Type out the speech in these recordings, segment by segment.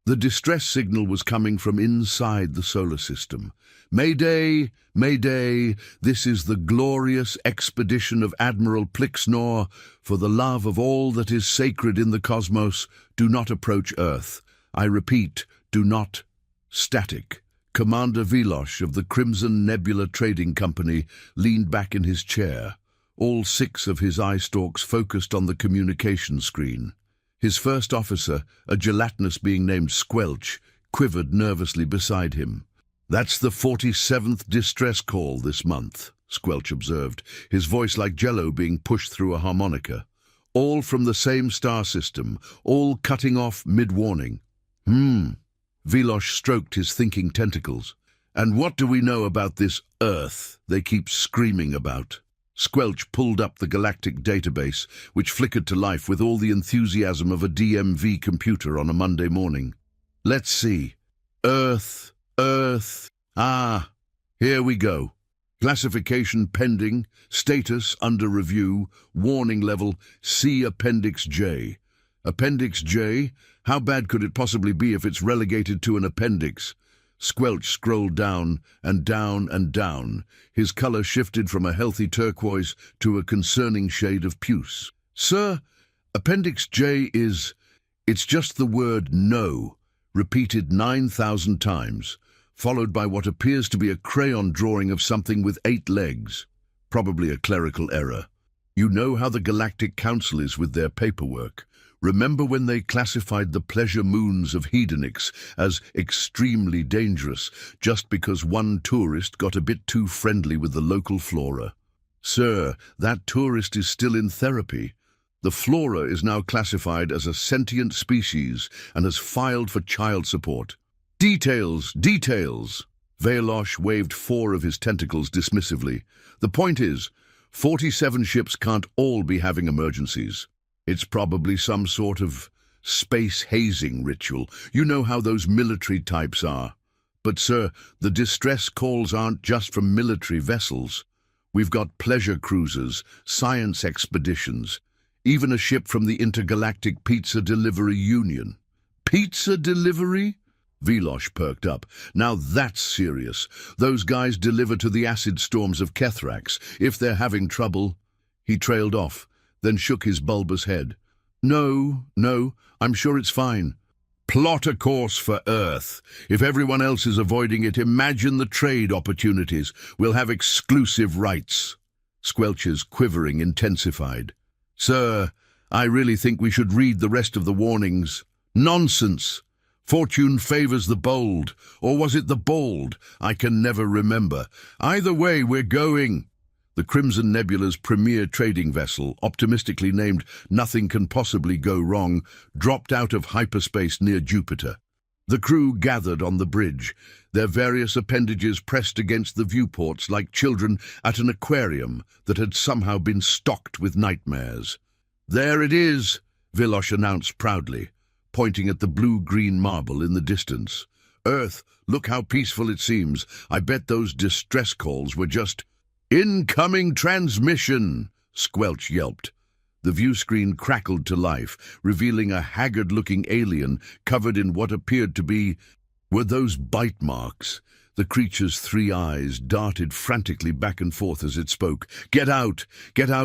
The distress signal was coming from inside the solar system. Mayday, Mayday, this is the glorious expedition of Admiral Plixnor. For the love of all that is sacred in the cosmos, do not approach Earth. I repeat, do not. Static. Commander Velosh of the Crimson Nebula Trading Company leaned back in his chair, all 6 of his eye stalks focused on the communication screen. His first officer, a gelatinous being named Squelch, quivered nervously beside him. "That's the 47th distress call this month," Squelch observed, his voice like jello being pushed through a harmonica. "All from the same star system, all cutting off mid-warning." Velosh stroked his thinking tentacles. "And what do we know about this Earth they keep screaming about?" Squelch pulled up the Galactic database, which flickered to life with all the enthusiasm of a DMV computer on a Monday morning. "Let's see. Earth. Ah, here we go. Classification pending, status under review, warning level C Appendix J. Appendix J? How bad could it possibly be if it's relegated to an appendix?" Squelch scrolled down and down and down. His color shifted from a healthy turquoise to a concerning shade of puce. "Sir, Appendix J is... it's just the word no, repeated 9,000 times, followed by what appears to be a crayon drawing of something with 8 legs. Probably a clerical error. You know how the Galactic Council is with their paperwork. Remember when they classified the pleasure moons of hedonics as extremely dangerous just because one tourist got a bit too friendly with the local flora? Sir, that tourist is still in therapy. The flora is now classified as a sentient species and has filed for child support. Details, details. Velosh waved 4 of his tentacles dismissively. The point is, 47 ships can't all be having emergencies. It's probably some sort of space hazing ritual. You know how those military types are. But, sir, the distress calls aren't just from military vessels. We've got pleasure cruisers, science expeditions, even a ship from the Intergalactic Pizza Delivery Union. Pizza delivery? Velosh perked up. Now that's serious. Those guys deliver to the acid storms of Kethrax. If they're having trouble... He trailed off, then shook his bulbous head. No, I'm sure it's fine. Plot a course for Earth. If everyone else is avoiding it, imagine the trade opportunities. We'll have exclusive rights. Squelch's quivering intensified. Sir, I really think we should read the rest of the warnings. Nonsense. Fortune favors the bold. Or was it the bold? I can never remember. Either way, we're going. The Crimson Nebula's premier trading vessel, optimistically named Nothing Can Possibly Go Wrong, dropped out of hyperspace near Jupiter. The crew gathered on the bridge, their various appendages pressed against the viewports like children at an aquarium that had somehow been stocked with nightmares. There it is, Velosh announced proudly, pointing at the blue-green marble in the distance. Earth, look how peaceful it seems. I bet those distress calls were just... Incoming transmission, Squelch yelped. The view screen crackled to life, revealing a haggard-looking alien covered in what appeared to be... Were those bite marks? The creature's 3 eyes darted frantically back and forth as it spoke. Get out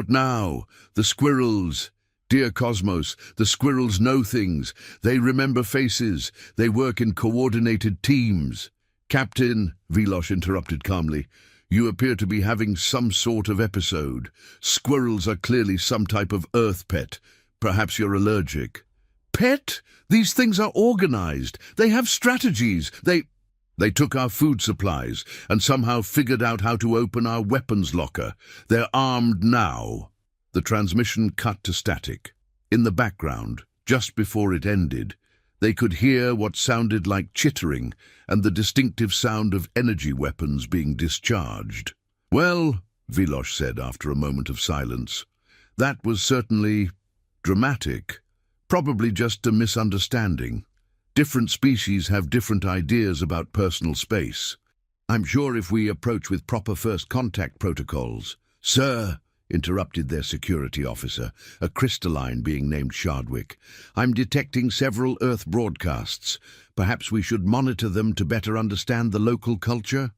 now! The squirrels! Dear Cosmos, the squirrels know things. They remember faces. They work in coordinated teams. Captain, Velosh interrupted calmly, you appear to be having some sort of episode. Squirrels are clearly some type of Earth pet. Perhaps you're allergic. Pet? These things are organized. They have strategies. They took our food supplies and somehow figured out how to open our weapons locker. They're armed now. The transmission cut to static. In the background, just before it ended, they could hear what sounded like chittering and the distinctive sound of energy weapons being discharged. Well, Velosh said after a moment of silence, that was certainly dramatic. Probably just a misunderstanding. Different species have different ideas about personal space. I'm sure if we approach with proper first contact protocols... Sir, interrupted their security officer, a crystalline being named Shardwick. "I'm detecting several Earth broadcasts. Perhaps we should monitor them to better understand the local culture?"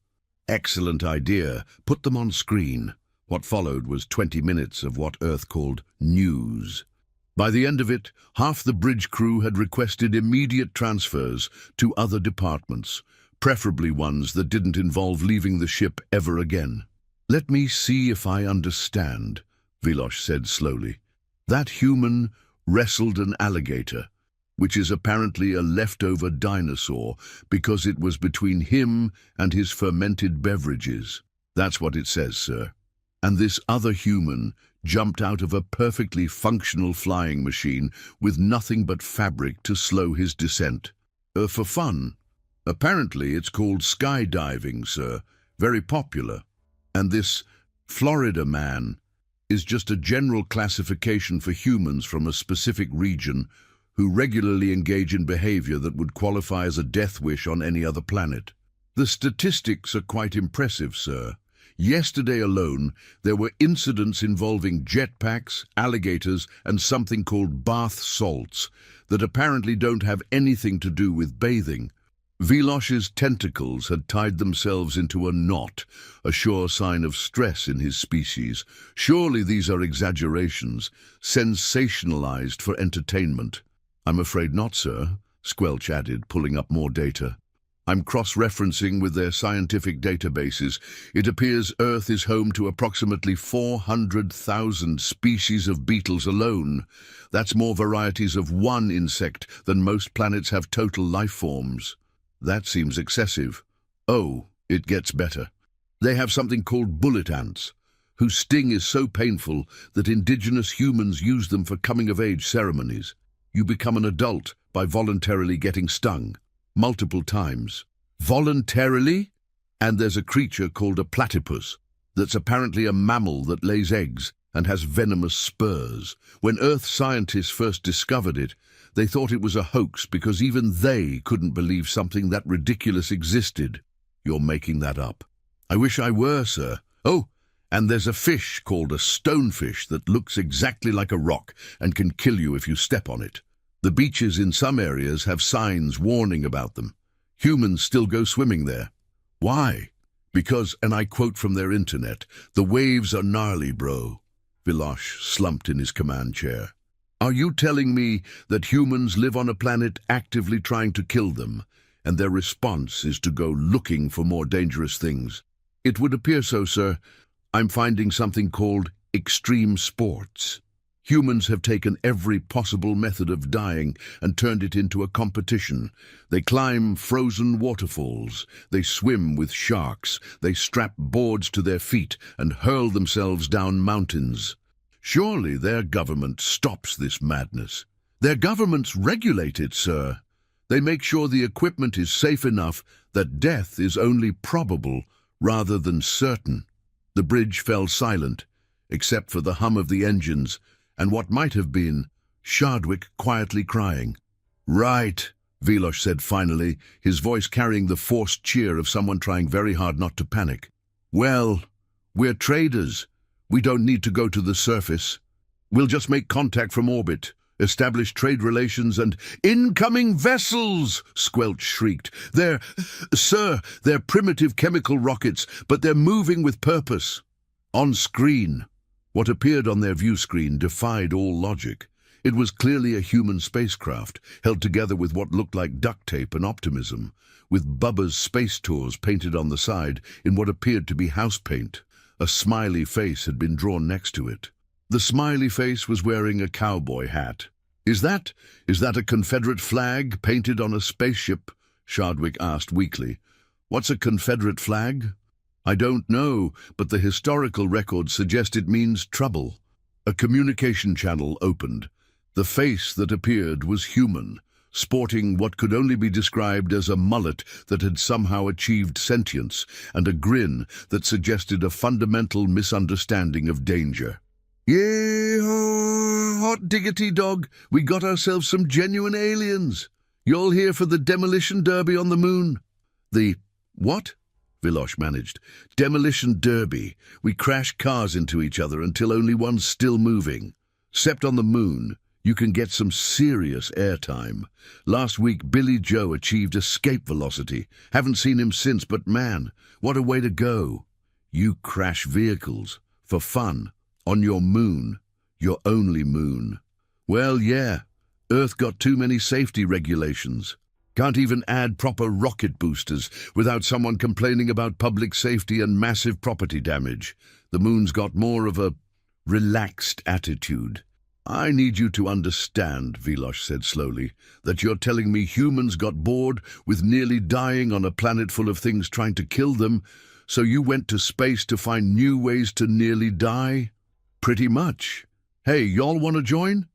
"Excellent idea. Put them on screen." What followed was 20 minutes of what Earth called news. By the end of it, half the bridge crew had requested immediate transfers to other departments, preferably ones that didn't involve leaving the ship ever again. "Let me see if I understand," Vilosh said slowly. "That human wrestled an alligator, which is apparently a leftover dinosaur because it was between him and his fermented beverages. That's what it says, sir. And this other human jumped out of a perfectly functional flying machine with nothing but fabric to slow his descent. For fun. Apparently it's called skydiving, sir. Very popular. And this Florida man is just a general classification for humans from a specific region who regularly engage in behavior that would qualify as a death wish on any other planet. The statistics are quite impressive, sir. Yesterday alone, there were incidents involving jetpacks, alligators, and something called bath salts that apparently don't have anything to do with bathing. Vilosh's tentacles had tied themselves into a knot, a sure sign of stress in his species. Surely these are exaggerations, sensationalized for entertainment. "I'm afraid not, sir," Squelch added, pulling up more data. "I'm cross-referencing with their scientific databases. It appears Earth is home to approximately 400,000 species of beetles alone. That's more varieties of one insect than most planets have total life forms." "That seems excessive." "Oh, it gets better. They have something called bullet ants, whose sting is so painful that indigenous humans use them for coming-of-age ceremonies. You become an adult by voluntarily getting stung. Multiple times." "Voluntarily?" "And there's a creature called a platypus that's apparently a mammal that lays eggs and has venomous spurs. When Earth scientists first discovered it, they thought it was a hoax because even they couldn't believe something that ridiculous existed." "You're making that up." "I wish I were, sir. Oh, and there's a fish called a stonefish that looks exactly like a rock and can kill you if you step on it. The beaches in some areas have signs warning about them. Humans still go swimming there." "Why?" "Because, and I quote from their internet, the waves are gnarly, bro." Vilosh slumped in his command chair. "Are you telling me that humans live on a planet actively trying to kill them, and their response is to go looking for more dangerous things?" "It would appear so, sir. I'm finding something called extreme sports. Humans have taken every possible method of dying and turned it into a competition. They climb frozen waterfalls, they swim with sharks, they strap boards to their feet and hurl themselves down mountains. Surely their government stops this madness." "Their governments regulate it, sir. They make sure the equipment is safe enough that death is only probable rather than certain." The bridge fell silent, except for the hum of the engines and what might have been Shardwick quietly crying. "Right," Vilosh said finally, his voice carrying the forced cheer of someone trying very hard not to panic. "Well, we're traders. We don't need to go to the surface. We'll just make contact from orbit, establish trade relations and—" "Incoming vessels!" Squelch shrieked. Sir, they're primitive chemical rockets, but they're moving with purpose." On screen, what appeared on their view screen defied all logic. It was clearly a human spacecraft, held together with what looked like duct tape and optimism, with Bubba's space tours painted on the side in what appeared to be house paint. A smiley face had been drawn next to it. The smiley face was wearing a cowboy hat. Is that a Confederate flag painted on a spaceship?" Shardwick asked weakly. "What's a Confederate flag?" "I don't know, but the historical records suggest it means trouble." A communication channel opened. The face that appeared was human, sporting what could only be described as a mullet that had somehow achieved sentience, and a grin that suggested a fundamental misunderstanding of danger. "Yeah, hot diggity dog, we got ourselves some genuine aliens. You're here for the demolition derby on the moon." "The what?" Vilosh managed. Demolition derby. We crash cars into each other until only one's still moving. Except on the moon, you can get some serious airtime. Last week, Billy Joe achieved escape velocity. Haven't seen him since, but man, what a way to go. You crash vehicles. For fun. On your moon. Your only moon. Well, yeah. Earth got too many safety regulations. Can't even add proper rocket boosters without someone complaining about public safety and massive property damage. The moon's got more of a relaxed attitude. I need you to understand, Vilosh said slowly, that you're telling me humans got bored with nearly dying on a planet full of things trying to kill them, so you went to space to find new ways to nearly die? Pretty much. Hey, y'all want to join?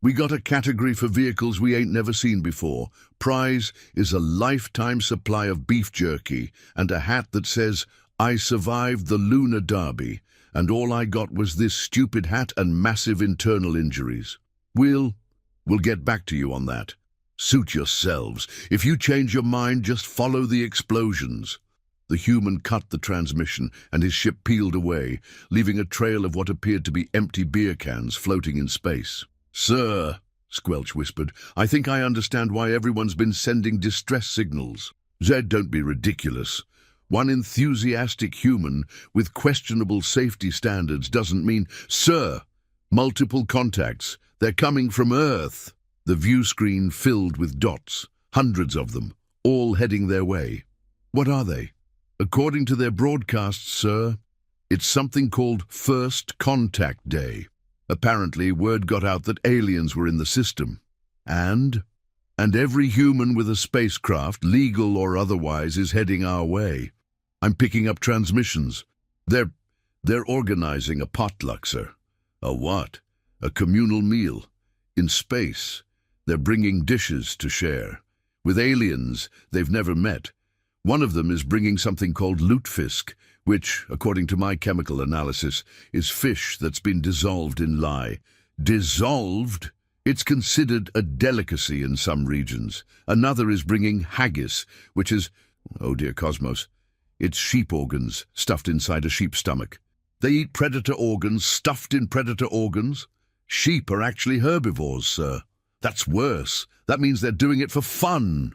We got a category for vehicles we ain't never seen before. Prize is a lifetime supply of beef jerky and a hat that says, I survived the lunar derby, and all I got was this stupid hat and massive internal injuries. We'll get back to you on that. Suit yourselves. If you change your mind, just follow the explosions. The human cut the transmission, and his ship peeled away, leaving a trail of what appeared to be empty beer cans floating in space. Sir, Squelch whispered, I think I understand why everyone's been sending distress signals. Zed, don't be ridiculous. One enthusiastic human with questionable safety standards doesn't mean, Sir, multiple contacts. They're coming from Earth. The view screen filled with dots, hundreds of them, all heading their way. What are they? According to their broadcasts, sir, it's something called First Contact Day. Apparently, word got out that aliens were in the system. And every human with a spacecraft, legal or otherwise, is heading our way. I'm picking up transmissions. They're organizing a potluck, sir. A what? A communal meal. In space, they're bringing dishes to share. With aliens they've never met. One of them is bringing something called lutefisk, which, according to my chemical analysis, is fish that's been dissolved in lye. Dissolved? It's considered a delicacy in some regions. Another is bringing haggis, which is, oh dear cosmos, it's sheep organs stuffed inside a sheep's stomach. They eat predator organs stuffed in predator organs? Sheep are actually herbivores, sir. That's worse. That means they're doing it for fun.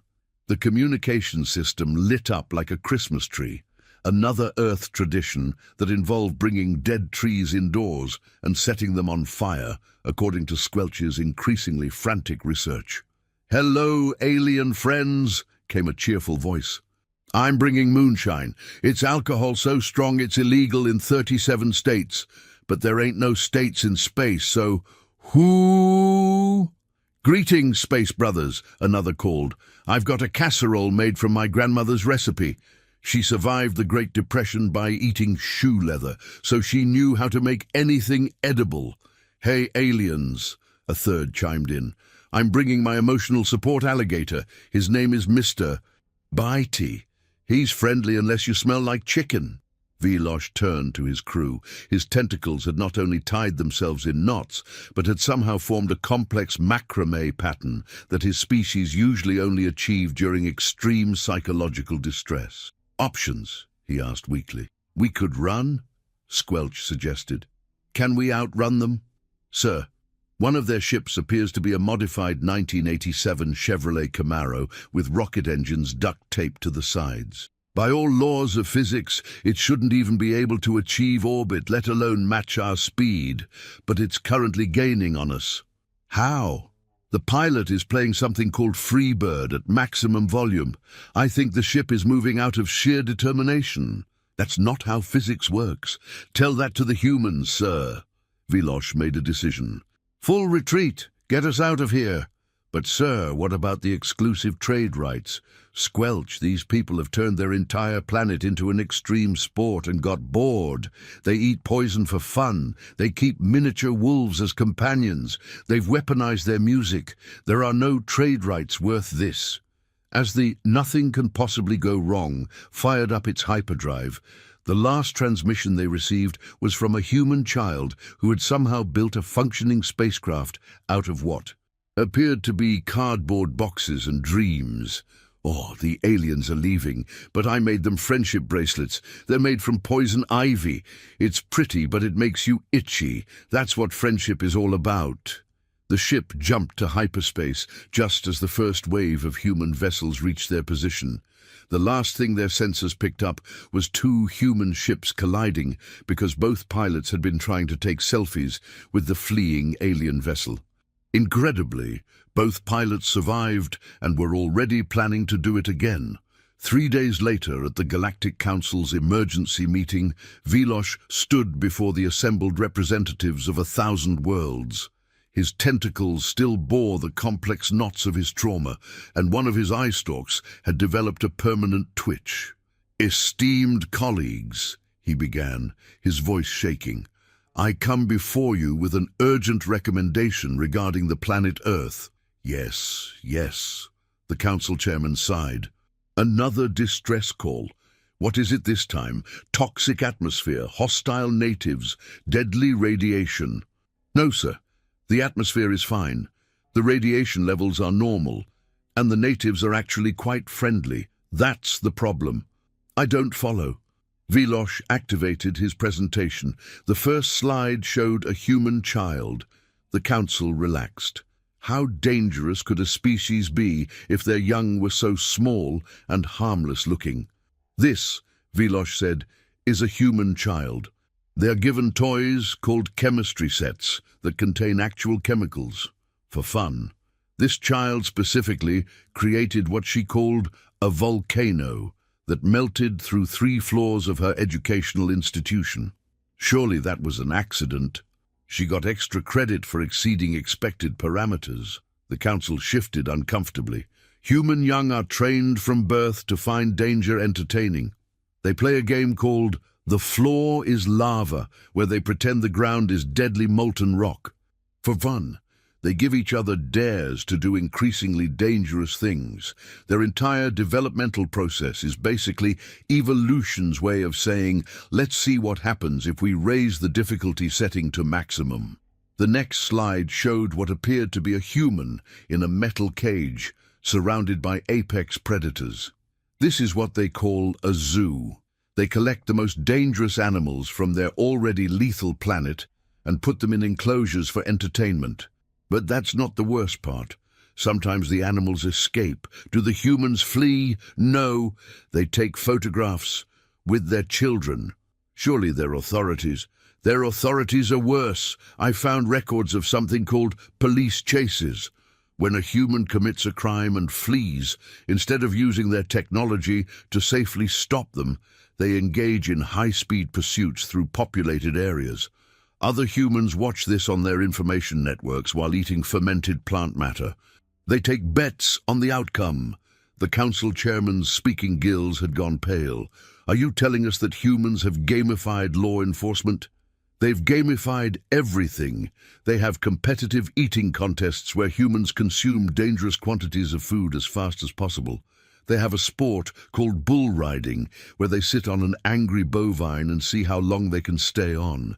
The communication system lit up like a Christmas tree. Another Earth tradition that involved bringing dead trees indoors and setting them on fire, according to Squelch's increasingly frantic research. Hello, alien friends, came a cheerful voice. I'm bringing moonshine. It's alcohol so strong it's illegal in 37 states. But there ain't no states in space, so whoo? Greetings, space brothers, another called. I've got a casserole made from my grandmother's recipe. She survived the Great Depression by eating shoe leather, so she knew how to make anything edible. Hey, aliens, a third chimed in. I'm bringing my emotional support alligator. His name is Mr. Bitey. He's friendly unless you smell like chicken. Vilosh turned to his crew. His tentacles had not only tied themselves in knots, but had somehow formed a complex macrame pattern that his species usually only achieved during extreme psychological distress. Options, he asked weakly. We could run, Squelch suggested. Can we outrun them? Sir, one of their ships appears to be a modified 1987 Chevrolet Camaro with rocket engines duct-taped to the sides. By all laws of physics, it shouldn't even be able to achieve orbit, let alone match our speed, but it's currently gaining on us. How? The pilot is playing something called Freebird at maximum volume. I think the ship is moving out of sheer determination. That's not how physics works. Tell that to the humans, sir. Vilosh made a decision. Full retreat. Get us out of here. But, sir, what about the exclusive trade rights? Squelch, these people have turned their entire planet into an extreme sport and got bored. They eat poison for fun. They keep miniature wolves as companions. They've weaponized their music. There are no trade rights worth this. As the Nothing Can Possibly Go Wrong fired up its hyperdrive, the last transmission they received was from a human child who had somehow built a functioning spacecraft out of what appeared to be cardboard boxes and dreams. Oh, the aliens are leaving, but I made them friendship bracelets. They're made from poison ivy. It's pretty, but it makes you itchy. That's what friendship is all about. The ship jumped to hyperspace just as the first wave of human vessels reached their position. The last thing their sensors picked up was two human ships colliding because both pilots had been trying to take selfies with the fleeing alien vessel. Incredibly, both pilots survived and were already planning to do it again. 3 days later, at the Galactic Council's emergency meeting, Velosh stood before the assembled representatives of 1,000 worlds. His tentacles still bore the complex knots of his trauma, and one of his eye stalks had developed a permanent twitch. "Esteemed colleagues," he began, his voice shaking, "I come before you with an urgent recommendation regarding the planet Earth." "Yes, yes," the council chairman sighed. "Another distress call. What is it this time? Toxic atmosphere, hostile natives, deadly radiation." "No, sir. The atmosphere is fine. The radiation levels are normal, and the natives are actually quite friendly. That's the problem." "I don't follow." Velosh activated his presentation. The first slide showed a human child. The council relaxed. How dangerous could a species be if their young were so small and harmless-looking? "This," Velosh said, "is a human child. They are given toys called chemistry sets that contain actual chemicals, for fun. This child specifically created what she called a volcano that melted through 3 floors of her educational institution. Surely that was an accident. She got extra credit for exceeding expected parameters." The council shifted uncomfortably. "Human young are trained from birth to find danger entertaining. They play a game called The Floor is Lava, where they pretend the ground is deadly molten rock. For fun, they give each other dares to do increasingly dangerous things. Their entire developmental process is basically evolution's way of saying, let's see what happens if we raise the difficulty setting to maximum." The next slide showed what appeared to be a human in a metal cage, surrounded by apex predators. This is what they call a zoo. They collect the most dangerous animals from their already lethal planet and put them in enclosures for entertainment. But that's not the worst part. Sometimes the animals escape. Do the humans flee? No. They take photographs with their children. Surely they're authorities. Their authorities are worse. I found records of something called police chases. When a human commits a crime and flees, instead of using their technology to safely stop them, they engage in high-speed pursuits through populated areas. Other humans watch this on their information networks while eating fermented plant matter. They take bets on the outcome. The council chairman's speaking gills had gone pale. "Are you telling us that humans have gamified law enforcement?" "They've gamified everything. They have competitive eating contests where humans consume dangerous quantities of food as fast as possible. They have a sport called bull riding, where they sit on an angry bovine and see how long they can stay on.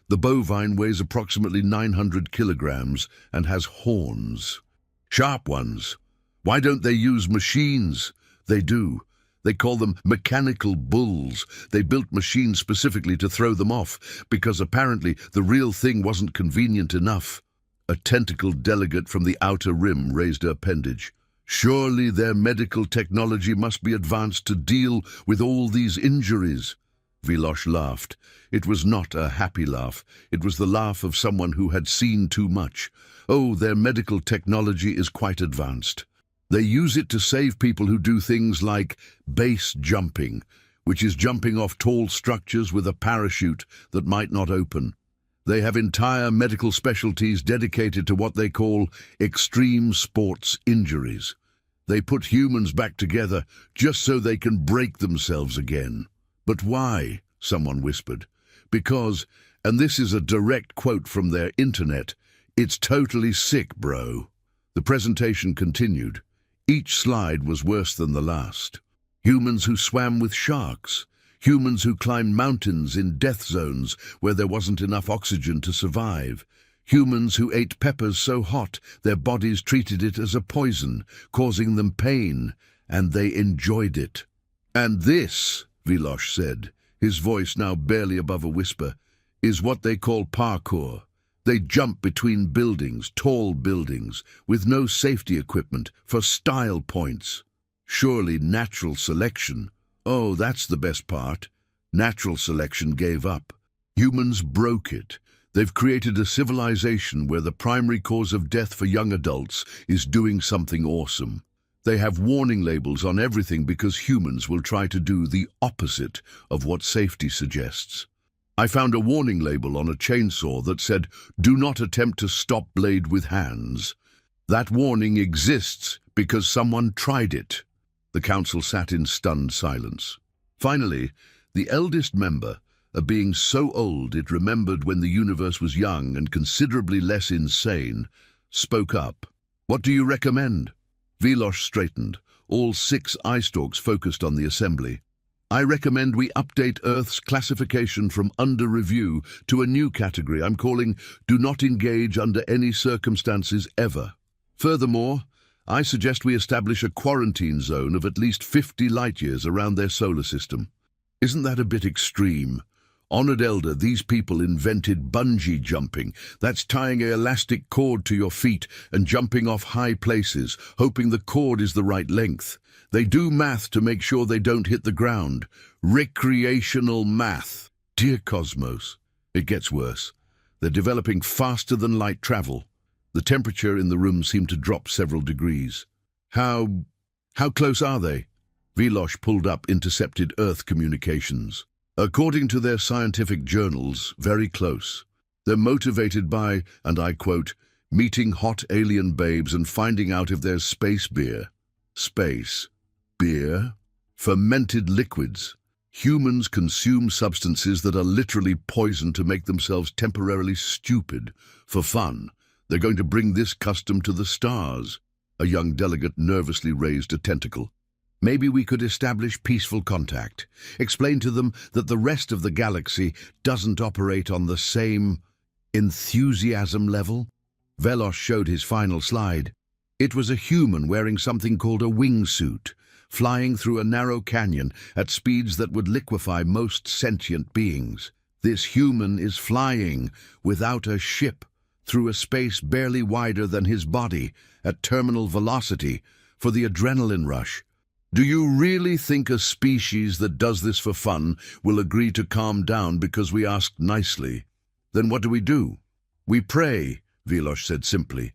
The bovine weighs approximately 900 kilograms and has horns. Sharp ones. Why don't they use machines? They do. They call them mechanical bulls. They built machines specifically to throw them off, because apparently the real thing wasn't convenient enough." A tentacled delegate from the outer rim raised her appendage. "Surely their medical technology must be advanced to deal with all these injuries." Velosh laughed. It was not a happy laugh. It was the laugh of someone who had seen too much. "Oh, their medical technology is quite advanced. They use it to save people who do things like base jumping, which is jumping off tall structures with a parachute that might not open. They have entire medical specialties dedicated to what they call extreme sports injuries. They put humans back together just so they can break themselves again." "But why?" someone whispered. "Because, and this is a direct quote from their internet, it's totally sick, bro." The presentation continued. Each slide was worse than the last. Humans who swam with sharks. Humans who climbed mountains in death zones where there wasn't enough oxygen to survive. Humans who ate peppers so hot their bodies treated it as a poison, causing them pain and they enjoyed it. "And this," Vilosh said, his voice now barely above a whisper, "is what they call parkour. They jump between buildings, tall buildings, with no safety equipment, for style points. Surely natural selection. Oh, that's the best part. Natural selection gave up. Humans broke it. They've created a civilization where the primary cause of death for young adults is doing something awesome. They have warning labels on everything because humans will try to do the opposite of what safety suggests. I found a warning label on a chainsaw that said, 'Do not attempt to stop blade with hands.' That warning exists because someone tried it." The council sat in stunned silence. Finally, the eldest member, a being so old it remembered when the universe was young and considerably less insane, spoke up. "What do you recommend?" Vilosh straightened, all 6 eye stalks focused on the assembly. "I recommend we update Earth's classification from under review to a new category I'm calling do not engage under any circumstances ever. Furthermore, I suggest we establish a quarantine zone of at least 50 light-years around their solar system." Isn't that a bit extreme? Honored Elder, these people invented bungee jumping. That's tying an elastic cord to your feet and jumping off high places, hoping the cord is the right length. They do math to make sure they don't hit the ground. Recreational math. Dear Cosmos, it gets worse. They're developing faster than light travel. The temperature in the room seemed to drop several degrees. How close are they? Vilosh pulled up intercepted Earth communications. According to their scientific journals, very close. They're motivated by, and I quote, meeting hot alien babes and finding out if there's space beer. Space beer? Fermented liquids. Humans consume substances that are literally poison to make themselves temporarily stupid. For fun, they're going to bring this custom to the stars. A young delegate nervously raised a tentacle. Maybe we could establish peaceful contact. Explain to them that the rest of the galaxy doesn't operate on the same enthusiasm level. Velosh showed his final slide. It was a human wearing something called a wingsuit, flying through a narrow canyon at speeds that would liquefy most sentient beings. This human is flying without a ship through a space barely wider than his body at terminal velocity for the adrenaline rush. Do you really think a species that does this for fun will agree to calm down because we asked nicely? Then what do? We pray, Vilosh said simply.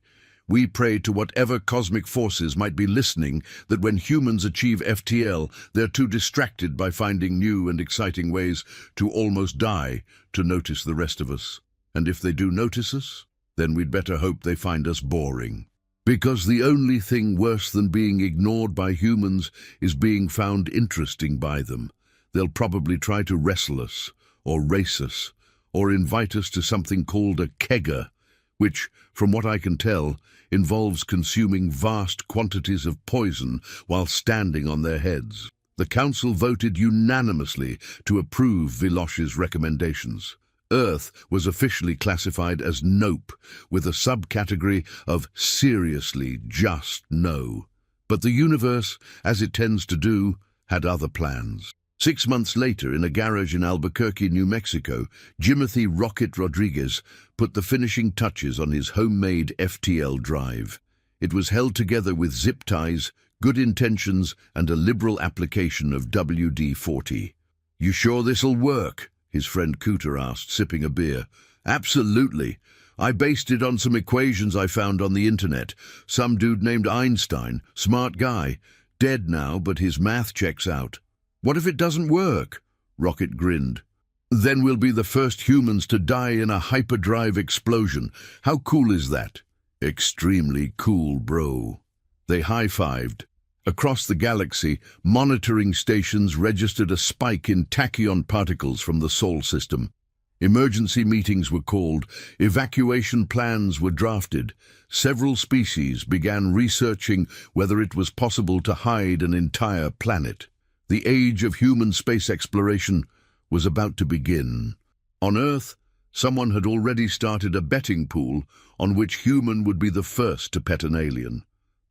We pray to whatever cosmic forces might be listening that when humans achieve FTL, they're too distracted by finding new and exciting ways to almost die to notice the rest of us. And if they do notice us, then we'd better hope they find us boring. Because the only thing worse than being ignored by humans is being found interesting by them. They'll probably try to wrestle us, or race us, or invite us to something called a kegger, which, from what I can tell, involves consuming vast quantities of poison while standing on their heads. The council voted unanimously to approve Vilosh's recommendations. Earth was officially classified as Nope, with a subcategory of seriously just no. But the universe, as it tends to do, had other plans. 6 months later, in a garage in Albuquerque, New Mexico, Jimothy Rocket Rodriguez put the finishing touches on his homemade FTL drive. It was held together with zip ties, good intentions, and a liberal application of WD-40. "You sure this'll work?" his friend Cooter asked, sipping a beer. "Absolutely. I based it on some equations I found on the internet. Some dude named Einstein, smart guy, dead now, but his math checks out." "What if it doesn't work?" Rocket grinned. "Then we'll be the first humans to die in a hyperdrive explosion. How cool is that?" "Extremely cool, bro." They high-fived. Across the galaxy, monitoring stations registered a spike in tachyon particles from the Sol system. Emergency meetings were called, evacuation plans were drafted. Several species began researching whether it was possible to hide an entire planet. The age of human space exploration was about to begin. On Earth, someone had already started a betting pool on which human would be the first to pet an alien.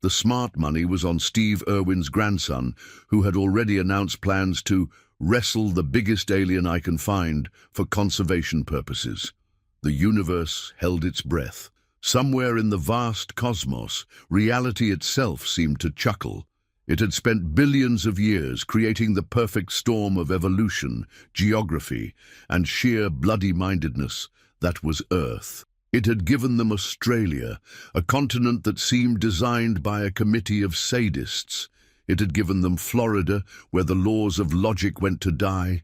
The smart money was on Steve Irwin's grandson, who had already announced plans to wrestle the biggest alien I can find for conservation purposes. The universe held its breath. Somewhere in the vast cosmos, reality itself seemed to chuckle. It had spent billions of years creating the perfect storm of evolution, geography, and sheer bloody-mindedness that was Earth. It had given them Australia, a continent that seemed designed by a committee of sadists. It had given them Florida, where the laws of logic went to die.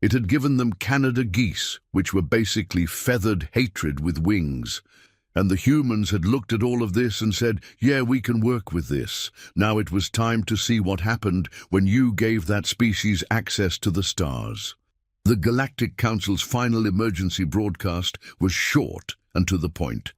It had given them Canada geese, which were basically feathered hatred with wings. And the humans had looked at all of this and said, yeah, we can work with this. Now it was time to see what happened when you gave that species access to the stars. The Galactic Council's final emergency broadcast was short and to the point.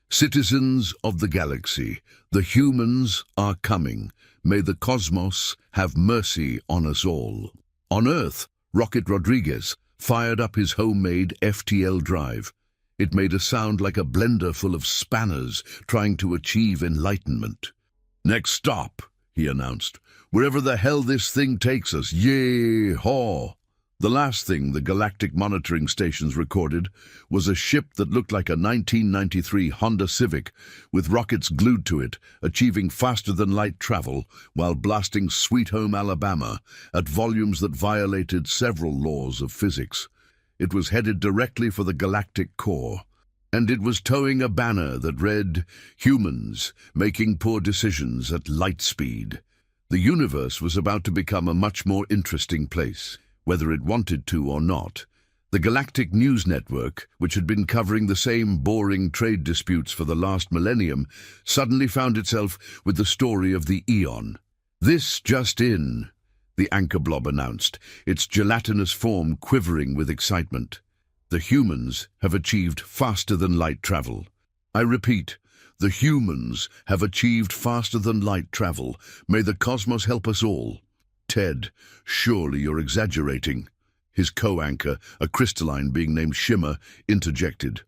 Citizens of the galaxy, the humans are coming. May the cosmos have mercy on us all. On Earth, Rocket Rodriguez fired up his homemade FTL drive. It made a sound like a blender full of spanners trying to achieve enlightenment. Next stop, he announced. Wherever the hell this thing takes us, yee-haw. The last thing the galactic monitoring stations recorded was a ship that looked like a 1993 Honda Civic with rockets glued to it, achieving faster-than-light travel while blasting Sweet Home Alabama at volumes that violated several laws of physics. It was headed directly for the galactic core, and it was towing a banner that read, "Humans making poor decisions at light speed." The universe was about to become a much more interesting place, whether it wanted to or not. The Galactic News Network, which had been covering the same boring trade disputes for the last millennium, suddenly found itself with the story of the Eon. "This just in," the anchor blob announced, its gelatinous form quivering with excitement. "The humans have achieved faster-than-light travel. I repeat, the humans have achieved faster-than-light travel. May the cosmos help us all." "Ted, surely you're exaggerating." His co-anchor, a crystalline being named Shimmer, interjected.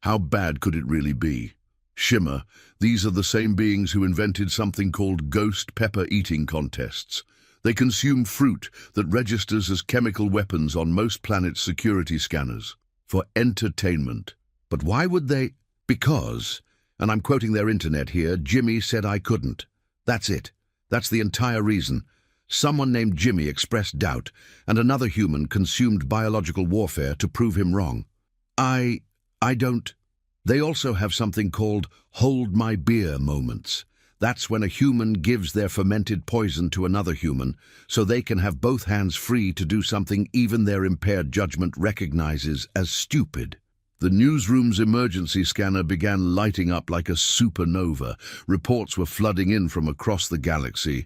"How bad could it really be?" "Shimmer, these are the same beings who invented something called ghost pepper eating contests. They consume fruit that registers as chemical weapons on most planets' security scanners for entertainment." "But why would they?" "Because, and I'm quoting their internet here, Jimmy said I couldn't. That's it. That's the entire reason. Someone named Jimmy expressed doubt, and another human consumed biological warfare to prove him wrong. I don't. They also have something called hold my beer moments. That's when a human gives their fermented poison to another human, so they can have both hands free to do something even their impaired judgment recognizes as stupid." The newsroom's emergency scanner began lighting up like a supernova. Reports were flooding in from across the galaxy.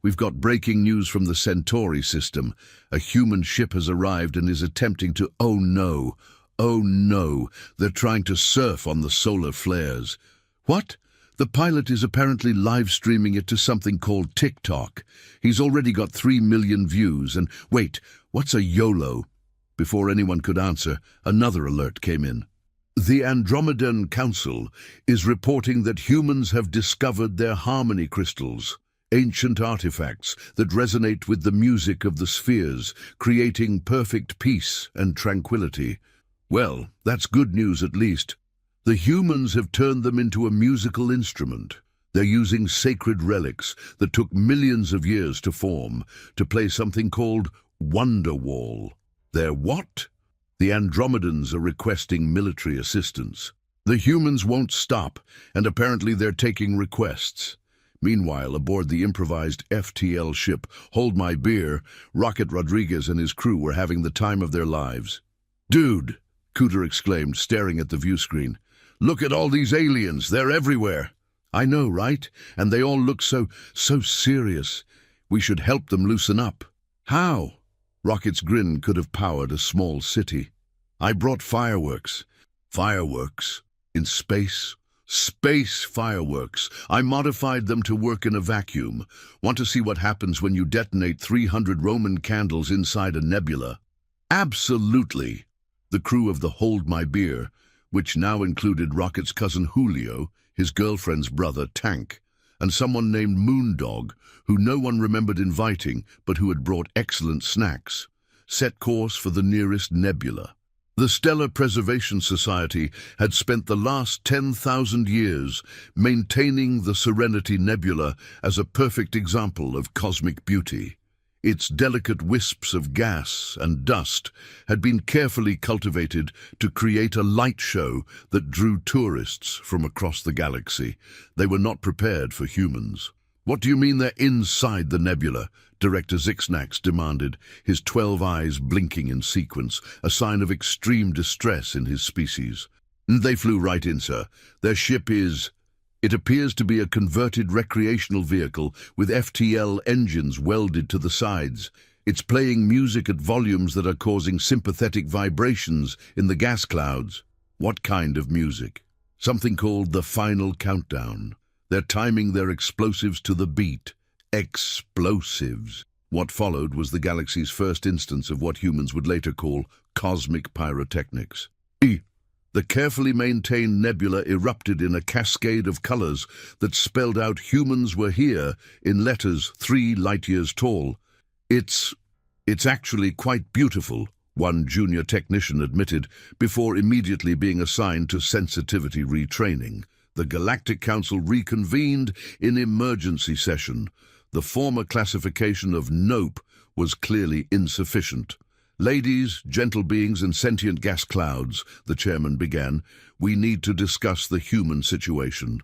"We've got breaking news from the Centauri system. A human ship has arrived and is attempting to... Oh no, they're trying to surf on the solar flares." "What?" "The pilot is apparently live-streaming it to something called TikTok. He's already got 3 million views, and wait, what's a YOLO?" Before anyone could answer, another alert came in. "The Andromedan Council is reporting that humans have discovered their harmony crystals, ancient artifacts that resonate with the music of the spheres, creating perfect peace and tranquility." "Well, that's good news at least. The humans have turned them into a musical instrument. They're using sacred relics that took millions of years to form to play something called Wonderwall." "They're what?" "The Andromedans are requesting military assistance. The humans won't stop, and apparently they're taking requests." Meanwhile, aboard the improvised FTL ship, Hold My Beer, Rocket Rodriguez and his crew were having the time of their lives. "Dude," Cooter exclaimed, staring at the view screen. "Look at all these aliens. They're everywhere." "I know, right? And they all look so serious. We should help them loosen up." "How?" Rocket's grin could have powered a small city. "I brought fireworks." "Fireworks? In space?" "Space fireworks. I modified them to work in a vacuum. Want to see what happens when you detonate 300 Roman candles inside a nebula?" "Absolutely." The crew of the Hold My Beer, which now included Rocket's cousin Julio, his girlfriend's brother Tank, and someone named Moondog, who no one remembered inviting but who had brought excellent snacks, set course for the nearest nebula. The Stellar Preservation Society had spent the last 10,000 years maintaining the Serenity Nebula as a perfect example of cosmic beauty. Its delicate wisps of gas and dust had been carefully cultivated to create a light show that drew tourists from across the galaxy. They were not prepared for humans. "What do you mean they're inside the nebula?" Director Zixnax demanded, his 12 eyes blinking in sequence, a sign of extreme distress in his species. "They flew right in, sir. Their ship is... It appears to be a converted recreational vehicle with FTL engines welded to the sides. It's playing music at volumes that are causing sympathetic vibrations in the gas clouds." "What kind of music?" "Something called the Final Countdown. They're timing their explosives to the beat." Explosives. What followed was the galaxy's first instance of what humans would later call cosmic pyrotechnics. The carefully maintained nebula erupted in a cascade of colors that spelled out "humans were here" in letters 3 light-years tall. It's actually quite beautiful," one junior technician admitted, before immediately being assigned to sensitivity retraining. The Galactic Council reconvened in emergency session. The former classification of nope was clearly insufficient. "Ladies, gentle beings and sentient gas clouds," the chairman began, "we need to discuss the human situation."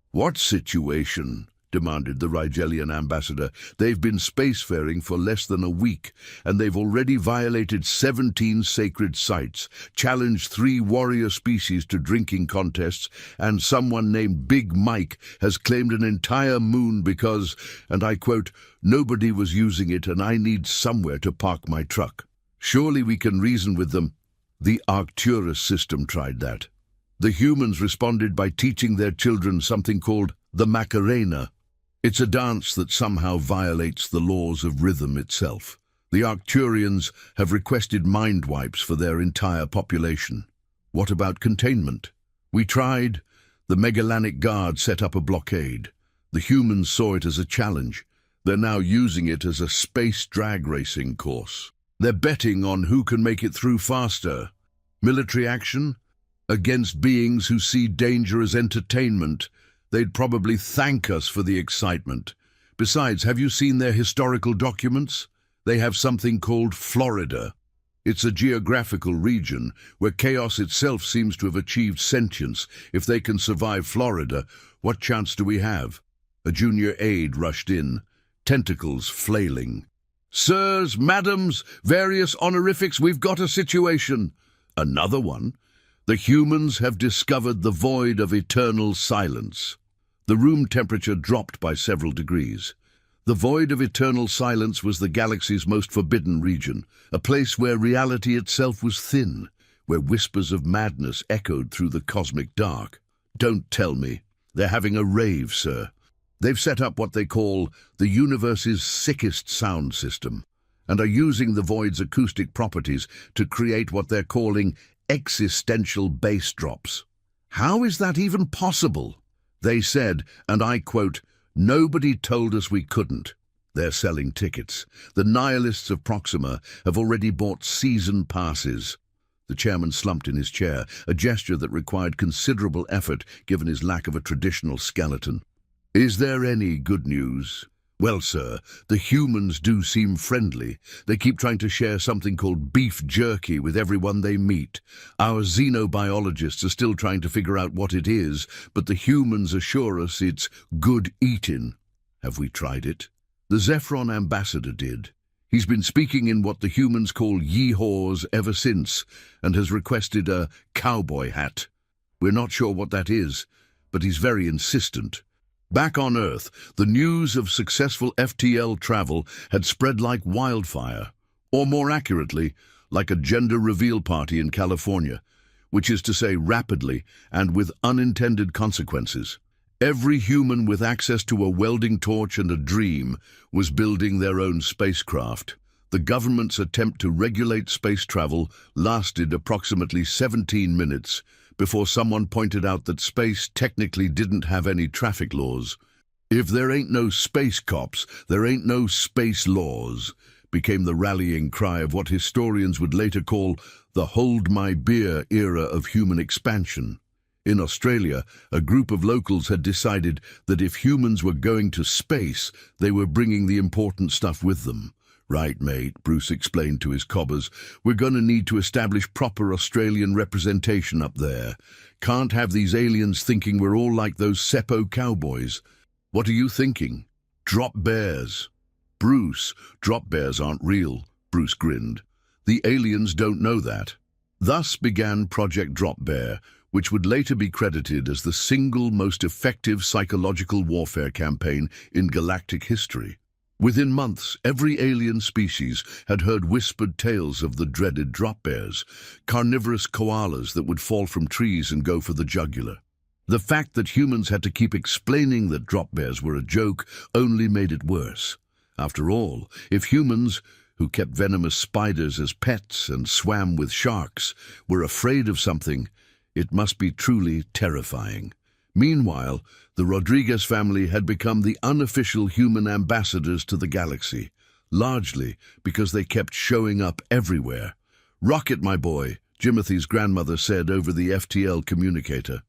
"What situation?" demanded the Rigelian ambassador. "They've been spacefaring for less than a week, and they've already violated 17 sacred sites, challenged 3 warrior species to drinking contests, and someone named Big Mike has claimed an entire moon because, and I quote, 'nobody was using it and I need somewhere to park my truck.' Surely we can reason with them." "The Arcturus system tried that. The humans responded by teaching their children something called the Macarena. It's a dance that somehow violates the laws of rhythm itself. The Arcturians have requested mind wipes for their entire population." "What about containment?" "We tried. The Megallanic Guard set up a blockade. The humans saw it as a challenge. They're now using it as a space drag racing course. They're betting on who can make it through faster. Military action? Against beings who see danger as entertainment. They'd probably thank us for the excitement. Besides, have you seen their historical documents? They have something called Florida. It's a geographical region where chaos itself seems to have achieved sentience. If they can survive Florida, what chance do we have?" A junior aide rushed in, tentacles flailing. "Sirs, madams, various honorifics, we've got a situation." "Another one?" "The humans have discovered the void of eternal silence." The room temperature dropped by several degrees. The void of eternal silence was the galaxy's most forbidden region, a place where reality itself was thin, where whispers of madness echoed through the cosmic dark. "Don't tell me. They're having a rave, sir. They've set up what they call the universe's sickest sound system, and are using the void's acoustic properties to create what they're calling existential bass drops." "How is that even possible?" They said, and I quote, "nobody told us we couldn't." They're selling tickets. The nihilists of Proxima have already bought season passes. The chairman slumped in his chair, a gesture that required considerable effort given his lack of a traditional skeleton. "Is there any good news?" "Well, sir, the humans do seem friendly. They keep trying to share something called beef jerky with everyone they meet. Our xenobiologists are still trying to figure out what it is, but the humans assure us it's good eating." "Have we tried it?" "The Zephron ambassador did. He's been speaking in what the humans call yeehaws ever since, and has requested a cowboy hat. We're not sure what that is, but he's very insistent." Back on Earth, the news of successful FTL travel had spread like wildfire, or more accurately, like a gender reveal party in California, which is to say rapidly and with unintended consequences. Every human with access to a welding torch and a dream was building their own spacecraft. The government's attempt to regulate space travel lasted approximately 17 minutes before someone pointed out that space technically didn't have any traffic laws. If there ain't no space cops, there ain't no space laws, became the rallying cry of what historians would later call the hold my beer era of human expansion. In Australia, a group of locals had decided that if humans were going to space, they were bringing the important stuff with them. Right, mate, Bruce explained to his cobbers. We're going to need to establish proper Australian representation up there. Can't have these aliens thinking we're all like those Seppo cowboys. What are you thinking? Drop bears. Bruce, drop bears aren't real, Bruce grinned. The aliens don't know that. Thus began Project Drop Bear, which would later be credited as the single most effective psychological warfare campaign in galactic history. Within months, every alien species had heard whispered tales of the dreaded drop bears, carnivorous koalas that would fall from trees and go for the jugular. The fact that humans had to keep explaining that drop bears were a joke only made it worse. After all, if humans, who kept venomous spiders as pets and swam with sharks, were afraid of something, it must be truly terrifying. Meanwhile, the Rodriguez family had become the unofficial human ambassadors to the galaxy, largely because they kept showing up everywhere. "Rocket, my boy," Jimothy's grandmother said over the FTL communicator.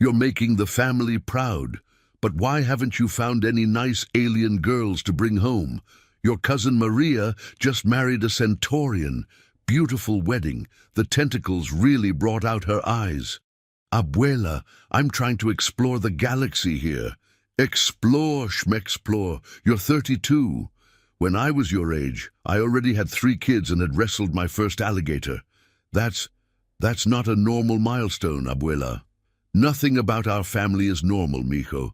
"You're making the family proud. But why haven't you found any nice alien girls to bring home? Your cousin Maria just married a Centaurian. Beautiful wedding. The tentacles really brought out her eyes." "Abuela, I'm trying to explore the galaxy here." "Explore, schmexplore. You're 32. When I was your age, I already had 3 kids and had wrestled my first alligator. That's not a normal milestone, Abuela." "Nothing about our family is normal, mijo.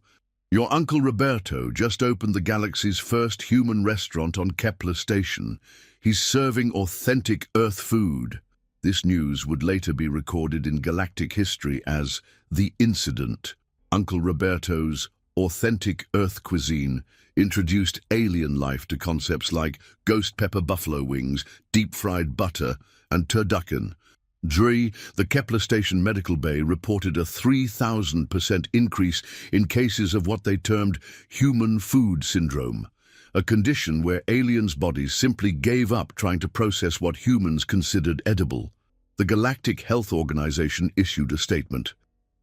Your Uncle Roberto just opened the galaxy's first human restaurant on Kepler Station. He's serving authentic Earth food." This news would later be recorded in galactic history as the incident. Uncle Roberto's authentic Earth cuisine introduced alien life to concepts like ghost pepper buffalo wings, deep-fried butter, and turducken. The Kepler Station medical bay reported a 3,000% increase in cases of what they termed human food syndrome, a condition where aliens' bodies simply gave up trying to process what humans considered edible. The Galactic Health Organization issued a statement.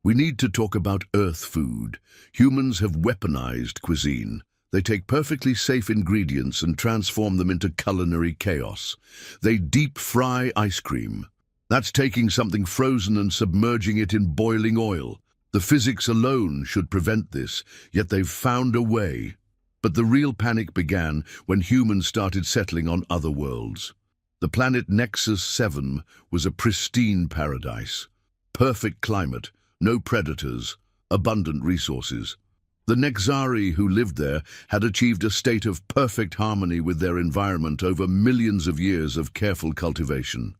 "We need to talk about Earth food. Humans have weaponized cuisine. They take perfectly safe ingredients and transform them into culinary chaos. They deep-fry ice cream. That's taking something frozen and submerging it in boiling oil. The physics alone should prevent this, yet they've found a way." But the real panic began when humans started settling on other worlds. The planet Nexus 7 was a pristine paradise. Perfect climate, no predators, abundant resources. The Nexari who lived there had achieved a state of perfect harmony with their environment over millions of years of careful cultivation.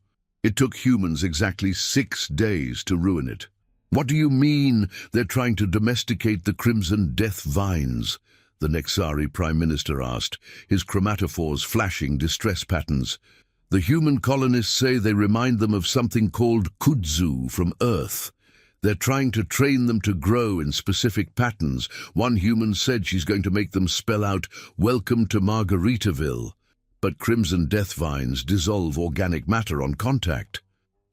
It took humans exactly 6 days to ruin it. "What do you mean they're trying to domesticate the crimson death vines?" the Nexari Prime Minister asked, his chromatophores flashing distress patterns. "The human colonists say they remind them of something called kudzu from Earth. They're trying to train them to grow in specific patterns. One human said she's going to make them spell out, 'Welcome to Margaritaville.' But crimson death vines dissolve organic matter on contact.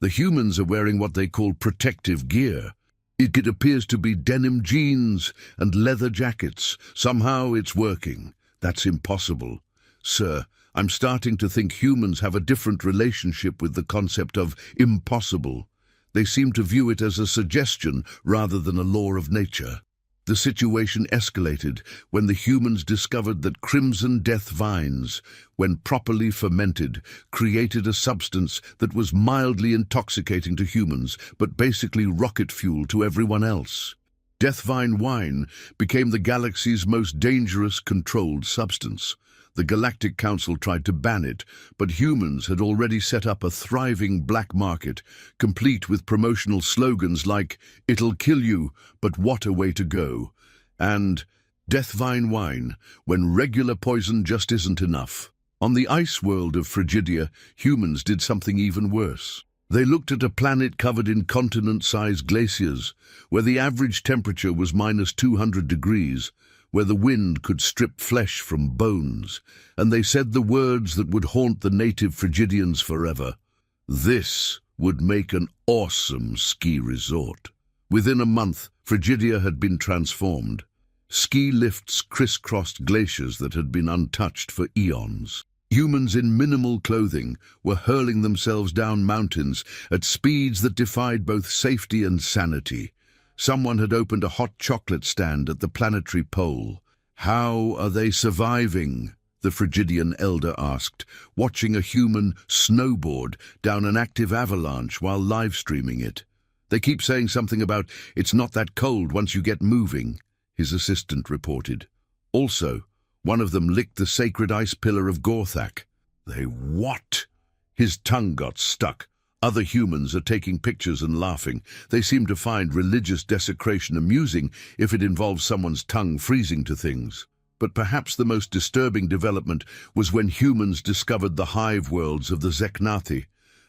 The humans are wearing what they call protective gear. It appears to be denim jeans and leather jackets. Somehow it's working. That's impossible. Sir, I'm starting to think humans have a different relationship with the concept of impossible. They seem to view it as a suggestion rather than a law of nature." The situation escalated when the humans discovered that crimson death vines, when properly fermented, created a substance that was mildly intoxicating to humans, but basically rocket fuel to everyone else. Death vine wine became the galaxy's most dangerous controlled substance. The Galactic Council tried to ban it, but humans had already set up a thriving black market, complete with promotional slogans like, "It'll kill you, but what a way to go," and "Death Vine Wine, when regular poison just isn't enough." On the ice world of Frigidia, humans did something even worse. They looked at a planet covered in continent-sized glaciers, where the average temperature was -200 degrees, where the wind could strip flesh from bones, and they said the words that would haunt the native Phrygidians forever. This would make an awesome ski resort. Within a month, Phrygidia had been transformed. Ski lifts crisscrossed glaciers that had been untouched for eons. Humans in minimal clothing were hurling themselves down mountains at speeds that defied both safety and sanity. Someone had opened a hot chocolate stand at the planetary pole. "How are they surviving?" the Phrygidian elder asked, watching a human snowboard down an active avalanche while live-streaming it. "They keep saying something about, 'It's not that cold once you get moving,'" his assistant reported. Also, one of them licked the sacred ice pillar of Gorthak. "They what?" His tongue got stuck. Other humans are taking pictures and laughing. They seem to find religious desecration amusing if it involves someone's tongue freezing to things. But perhaps the most disturbing development was when humans discovered the hive worlds of the Zeknathi,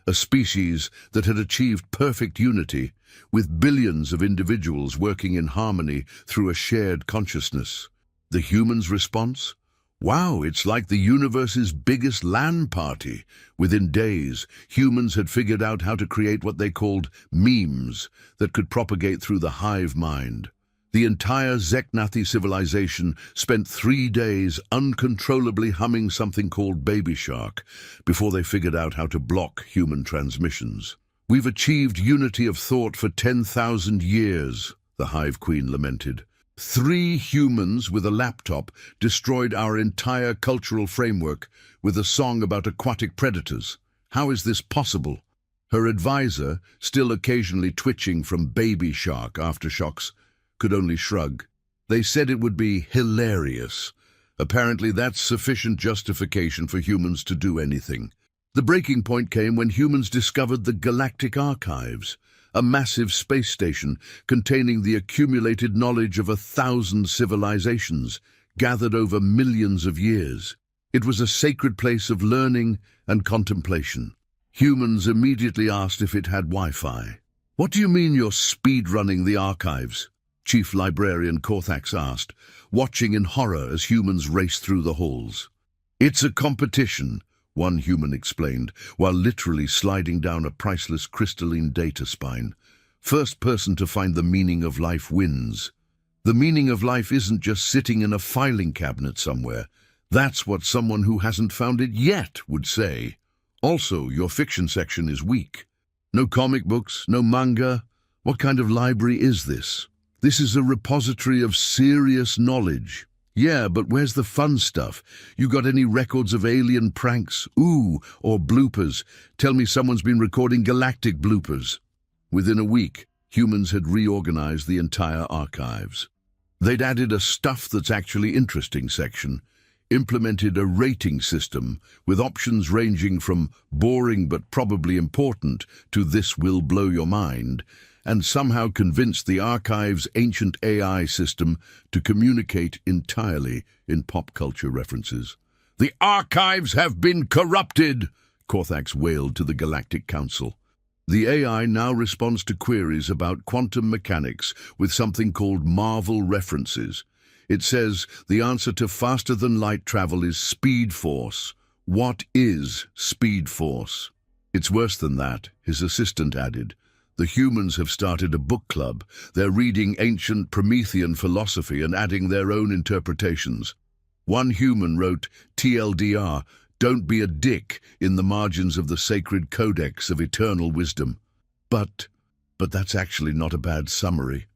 a species that had achieved perfect unity, with billions of individuals working in harmony through a shared consciousness. The humans' response? Wow, it's like the universe's biggest LAN party. Within days, humans had figured out how to create what they called memes that could propagate through the hive mind. The entire Zeknathi civilization spent 3 days uncontrollably humming something called Baby Shark before they figured out how to block human transmissions. "We've achieved unity of thought for 10,000 years, the Hive Queen lamented. 3 humans with a laptop destroyed our entire cultural framework with a song about aquatic predators. How is this possible?" Her advisor, still occasionally twitching from Baby Shark aftershocks, could only shrug. They said it would be hilarious. Apparently that's sufficient justification for humans to do anything. The breaking point came when humans discovered the Galactic Archives, a massive space station containing the accumulated knowledge of 1,000 civilizations, gathered over millions of years. It was a sacred place of learning and contemplation. Humans immediately asked if it had Wi-Fi. "What do you mean you're speed-running the archives?" Chief Librarian Corthax asked, watching in horror as humans raced through the halls. "It's a competition," one human explained, while literally sliding down a priceless crystalline data spine. "First person to find the meaning of life wins." The meaning of life isn't just sitting in a filing cabinet somewhere. That's what someone who hasn't found it yet would say. Also, your fiction section is weak. No comic books, no manga. What kind of library is this? This is a repository of serious knowledge. Yeah, but where's the fun stuff? You got any records of alien pranks? Ooh, or bloopers? Tell me someone's been recording galactic bloopers. Within a week, humans had reorganized the entire archives. They'd added a stuff that's actually interesting section, implemented a rating system with options ranging from boring but probably important to this will blow your mind, and somehow convinced the archive's ancient AI system to communicate entirely in pop culture references. "The archives have been corrupted," Corthax wailed to the Galactic Council. The AI now responds to queries about quantum mechanics with something called Marvel references. It says the answer to faster-than-light travel is speed force. What is speed force? It's worse than that, his assistant added. The humans have started a book club. They're reading ancient Promethean philosophy and adding their own interpretations. One human wrote, TLDR, "Don't be a dick," in the margins of the sacred codex of eternal wisdom. But that's actually not a bad summary.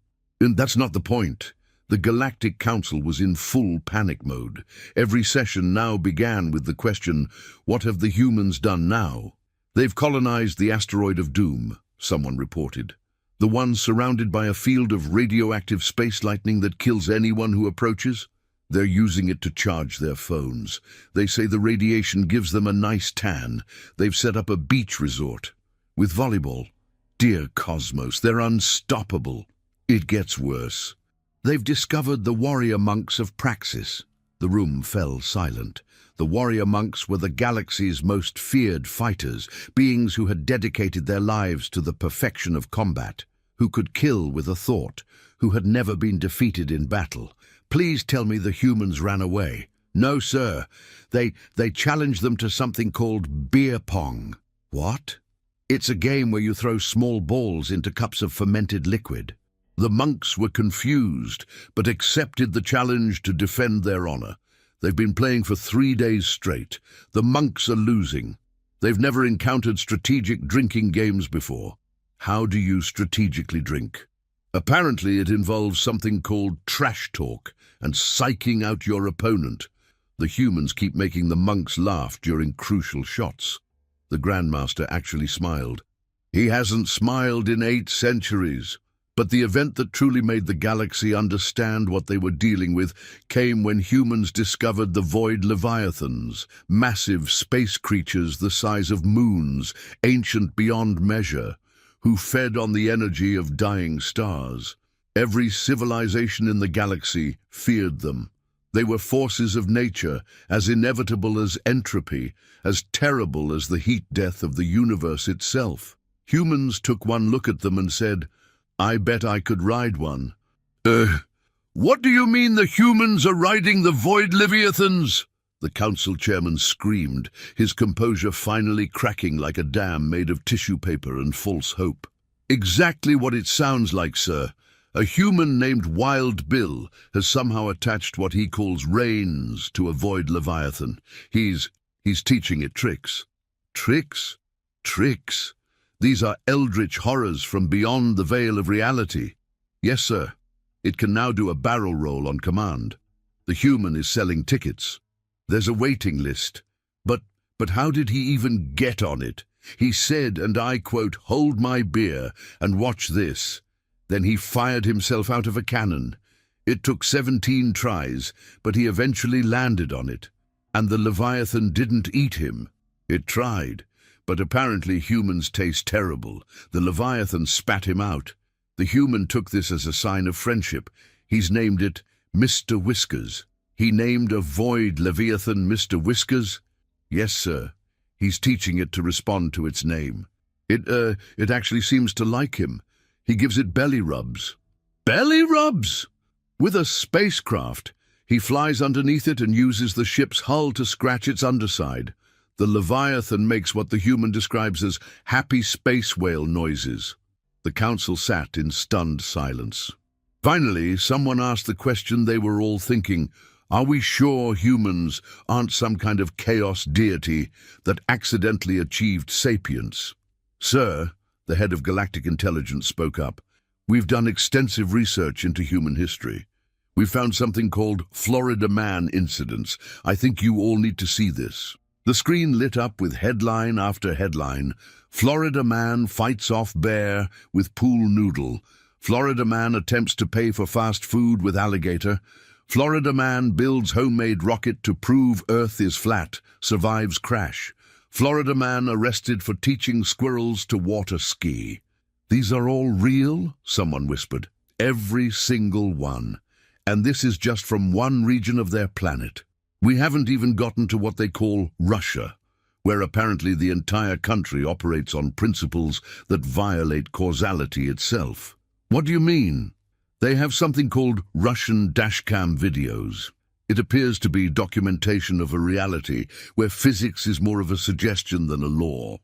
And that's not the point. The Galactic Council was in full panic mode. Every session now began with the question, what have the humans done now? "They've colonized the asteroid of doom," someone reported. "The one surrounded by a field of radioactive space lightning that kills anyone who approaches? They're using it to charge their phones. They say the radiation gives them a nice tan. They've set up a beach resort with volleyball. Dear Cosmos, they're unstoppable." It gets worse. They've discovered the warrior monks of Praxis. The room fell silent. The warrior monks were the galaxy's most feared fighters, beings who had dedicated their lives to the perfection of combat, who could kill with a thought, who had never been defeated in battle. Please tell me the humans ran away. No, sir. They challenged them to something called beer pong. What? It's a game where you throw small balls into cups of fermented liquid. The monks were confused, but accepted the challenge to defend their honor. They've been playing for 3 days straight. The monks are losing. They've never encountered strategic drinking games before. How do you strategically drink? Apparently it involves something called trash talk and psyching out your opponent. The humans keep making the monks laugh during crucial shots. The Grandmaster actually smiled. He hasn't smiled in 8 centuries. But the event that truly made the galaxy understand what they were dealing with came when humans discovered the void leviathans, massive space creatures the size of moons, ancient beyond measure, who fed on the energy of dying stars. Every civilization in the galaxy feared them. They were forces of nature, as inevitable as entropy, as terrible as the heat death of the universe itself. Humans took one look at them and said, "I bet I could ride one." What do you mean the humans are riding the void leviathans? The council chairman screamed, his composure finally cracking like a dam made of tissue paper and false hope. Exactly what it sounds like, sir. A human named Wild Bill has somehow attached what he calls reins to a void leviathan. He's teaching it tricks. Tricks? Tricks? These are eldritch horrors from beyond the veil of reality. Yes, sir. It can now do a barrel roll on command. The human is selling tickets. There's a waiting list. But how did he even get on it? He said, and I quote, "Hold my beer and watch this." Then he fired himself out of a cannon. It took 17 tries, but he eventually landed on it. And the Leviathan didn't eat him. It tried. But apparently humans taste terrible. The Leviathan spat him out. The human took this as a sign of friendship. He's named it Mr. Whiskers. He named a void Leviathan Mr. Whiskers? Yes, sir. He's teaching it to respond to its name. It actually seems to like him. He gives it belly rubs. Belly rubs? With a spacecraft. He flies underneath it and uses the ship's hull to scratch its underside. The Leviathan makes what the human describes as happy space whale noises. The council sat in stunned silence. Finally, someone asked the question they were all thinking. Are we sure humans aren't some kind of chaos deity that accidentally achieved sapience? Sir, the head of Galactic Intelligence spoke up. We've done extensive research into human history. We found something called Florida Man incidents. I think you all need to see this. The screen lit up with headline after headline. Florida man fights off bear with pool noodle. Florida man attempts to pay for fast food with alligator. Florida man builds homemade rocket to prove Earth is flat, survives crash. Florida man arrested for teaching squirrels to water ski. These are all real? Someone whispered. Every single one. And this is just from one region of their planet. We haven't even gotten to what they call Russia, where apparently the entire country operates on principles that violate causality itself. What do you mean? They have something called Russian dashcam videos. It appears to be documentation of a reality where physics is more of a suggestion than a law.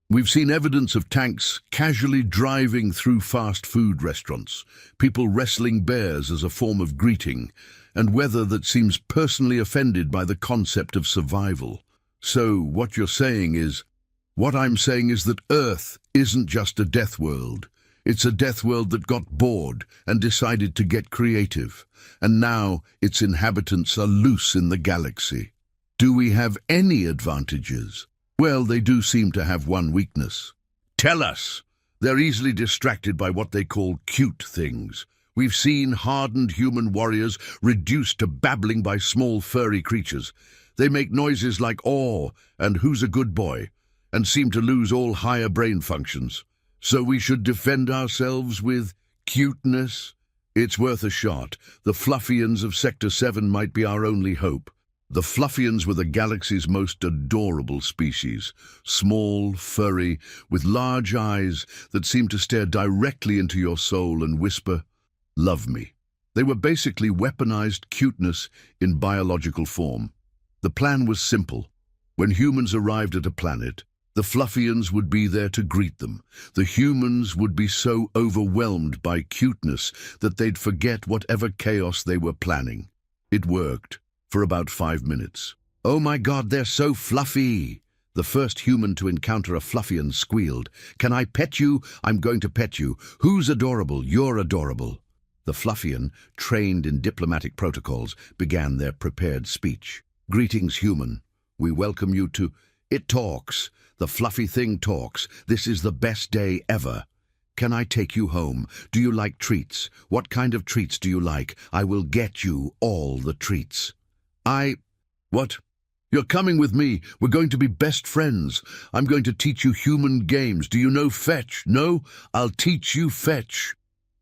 We've seen evidence of tanks casually driving through fast food restaurants, people wrestling bears as a form of greeting, and weather that seems personally offended by the concept of survival. So what I'm saying is that Earth isn't just a death world. It's a death world that got bored and decided to get creative, and now its inhabitants are loose in the galaxy. Do we have any advantages? Well, they do seem to have one weakness. Tell us! They're easily distracted by what they call cute things. We've seen hardened human warriors reduced to babbling by small furry creatures. They make noises like "aw" and "who's a good boy," and seem to lose all higher brain functions. So we should defend ourselves with cuteness? It's worth a shot. The Fluffians of Sector 7 might be our only hope. The Fluffians were the galaxy's most adorable species. Small, furry, with large eyes that seem to stare directly into your soul and whisper, "Love me." They were basically weaponized cuteness in biological form. The plan was simple. When humans arrived at a planet, the Fluffians would be there to greet them. The humans would be so overwhelmed by cuteness that they'd forget whatever chaos they were planning. It worked for about 5 minutes. "Oh my God, they're so fluffy!" The first human to encounter a Fluffian squealed. "Can I pet you? I'm going to pet you. Who's adorable? You're adorable." The Fluffian, trained in diplomatic protocols, began their prepared speech. "Greetings, human. We welcome you to... It talks. The fluffy thing talks. This is the best day ever. Can I take you home? Do you like treats? What kind of treats do you like? I will get you all the treats." What? "You're coming with me. We're going to be best friends. I'm going to teach you human games. Do you know fetch? No? I'll teach you fetch."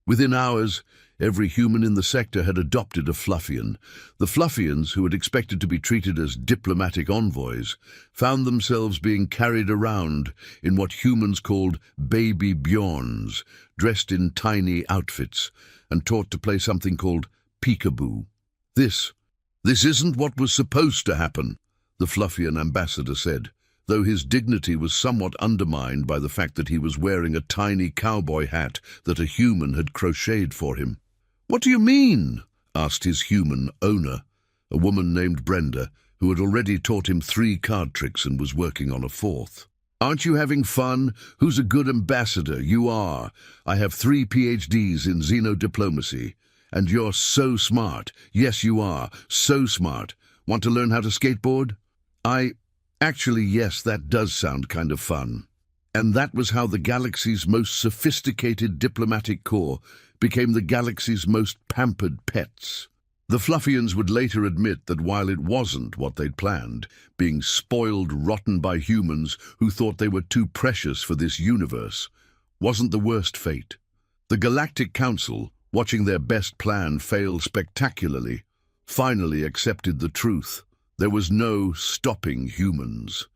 Within hours, every human in the sector had adopted a Fluffian. The Fluffians, who had expected to be treated as diplomatic envoys, found themselves being carried around in what humans called baby Bjorns, dressed in tiny outfits, and taught to play something called peekaboo. This isn't what was supposed to happen," the Fluffian ambassador said, though his dignity was somewhat undermined by the fact that he was wearing a tiny cowboy hat that a human had crocheted for him. "What do you mean?" asked his human owner, a woman named Brenda, who had already taught him 3 card tricks and was working on a 4th. "Aren't you having fun? Who's a good ambassador? You are. I have 3 PhDs in xenodiplomacy. And you're so smart. Yes, you are. So smart. Want to learn how to skateboard?" Actually, yes, that does sound kind of fun." And that was how the galaxy's most sophisticated diplomatic corps became the galaxy's most pampered pets. The Fluffians would later admit that while it wasn't what they'd planned, being spoiled rotten by humans who thought they were too precious for this universe, wasn't the worst fate. The Galactic Council, watching their best plan fail spectacularly, finally accepted the truth. There was no stopping humans.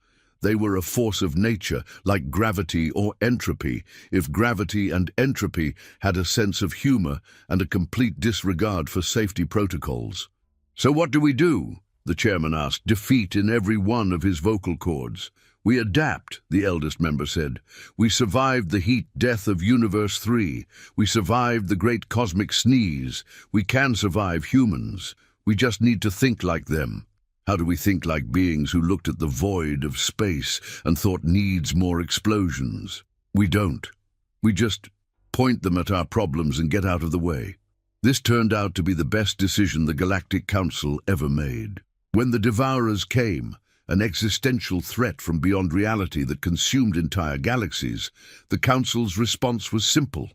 They were a force of nature, like gravity or entropy, if gravity and entropy had a sense of humor and a complete disregard for safety protocols. "So what do we do?" the chairman asked, defeat in every one of his vocal cords. "We adapt," the eldest member said. "We survived the heat death of Universe 3. We survived the great cosmic sneeze. We can survive humans. We just need to think like them." How do we think like beings who looked at the void of space and thought needs more explosions? We don't. We just point them at our problems and get out of the way. This turned out to be the best decision the Galactic Council ever made. When the Devourers came, an existential threat from beyond reality that consumed entire galaxies, the Council's response was simple.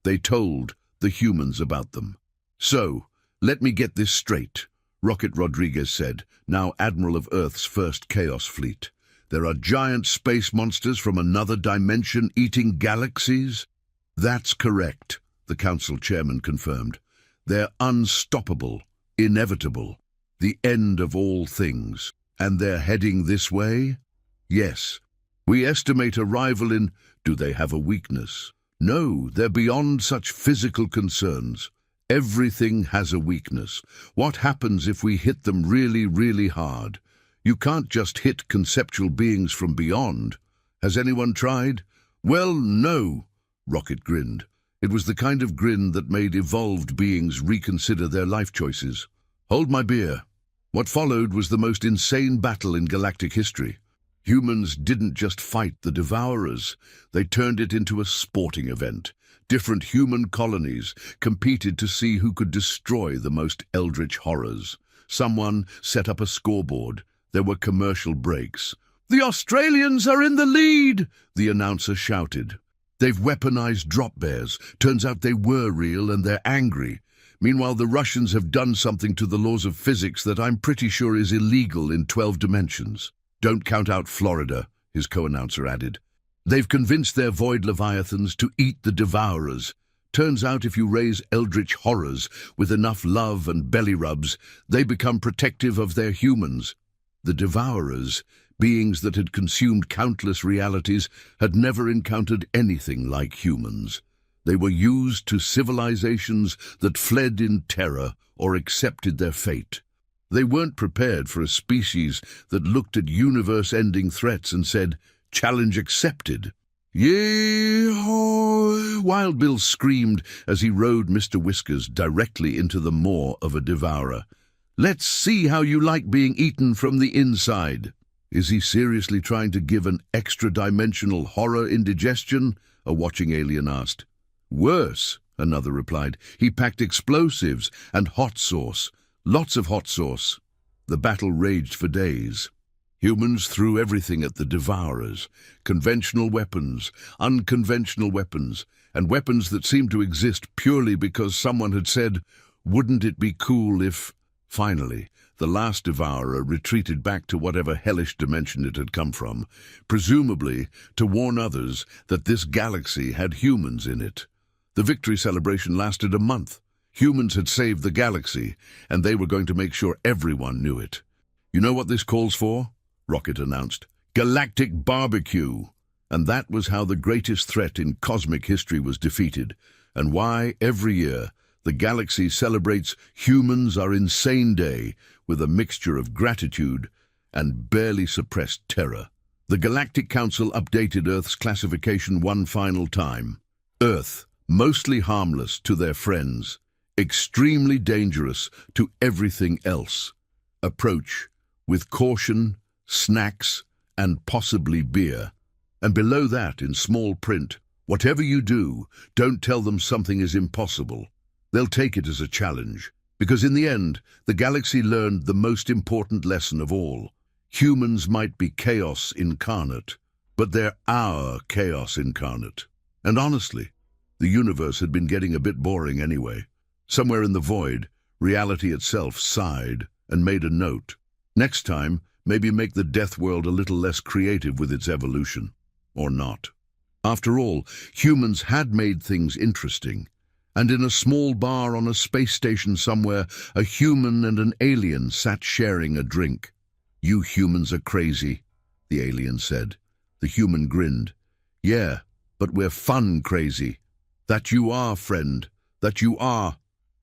They told the humans about them. "So, let me get this straight," Rocket Rodriguez said, now Admiral of Earth's first Chaos Fleet. "There are giant space monsters from another dimension eating galaxies?" "That's correct," the Council Chairman confirmed. "They're unstoppable, inevitable, the end of all things. And they're heading this way?" "Yes. We estimate arrival in..." "Do they have a weakness?" "No, they're beyond such physical concerns. Everything has a weakness. What happens if we hit them really, really hard? You can't just hit conceptual beings from beyond. Has anyone tried?" "Well, no," Rocket grinned. It was the kind of grin that made evolved beings reconsider their life choices. "Hold my beer." What followed was the most insane battle in galactic history. Humans didn't just fight the Devourers. They turned it into a sporting event. Different human colonies competed to see who could destroy the most eldritch horrors. Someone set up a scoreboard. There were commercial breaks. "The Australians are in the lead!" the announcer shouted. "They've weaponized drop bears. Turns out they were real and they're angry. Meanwhile, the Russians have done something to the laws of physics that I'm pretty sure is illegal in 12 dimensions. Don't count out Florida," his co-announcer added. "They've convinced their void leviathans to eat the Devourers. Turns out if you raise eldritch horrors with enough love and belly rubs, they become protective of their humans." The Devourers, beings that had consumed countless realities, had never encountered anything like humans. They were used to civilizations that fled in terror or accepted their fate. They weren't prepared for a species that looked at universe-ending threats and said, "Challenge accepted." "Yee-haw!" Wild Bill screamed as he rode Mr. Whiskers directly into the maw of a devourer. "Let's see how you like being eaten from the inside." "Is he seriously trying to give an extra-dimensional horror indigestion?" a watching alien asked. "Worse," another replied. "He packed explosives and hot sauce. Lots of hot sauce." The battle raged for days. Humans threw everything at the devourers: conventional weapons, unconventional weapons, and weapons that seemed to exist purely because someone had said, "Wouldn't it be cool if—" Finally, the last devourer retreated back to whatever hellish dimension it had come from, presumably to warn others that this galaxy had humans in it. The victory celebration lasted a month. Humans had saved the galaxy, and they were going to make sure everyone knew it. "You know what this calls for?" Rocket announced. "Galactic barbecue." And that was how the greatest threat in cosmic history was defeated, and why, every year, the galaxy celebrates Humans Are Insane Day with a mixture of gratitude and barely suppressed terror. The Galactic Council updated Earth's classification one final time. Earth, mostly harmless to their friends, extremely dangerous to everything else. Approach with caution, snacks, and possibly beer. And below that, in small print, whatever you do, don't tell them something is impossible. They'll take it as a challenge, because in the end, the galaxy learned the most important lesson of all. Humans might be chaos incarnate, but they're our chaos incarnate. And honestly, the universe had been getting a bit boring anyway. Somewhere in the void, reality itself sighed and made a note. Next time, maybe make the death world a little less creative with its evolution. Or not. After all, humans had made things interesting. And in a small bar on a space station somewhere, a human and an alien sat sharing a drink. "You humans are crazy," the alien said. The human grinned. "Yeah, but we're fun crazy." "That you are, friend. That you are."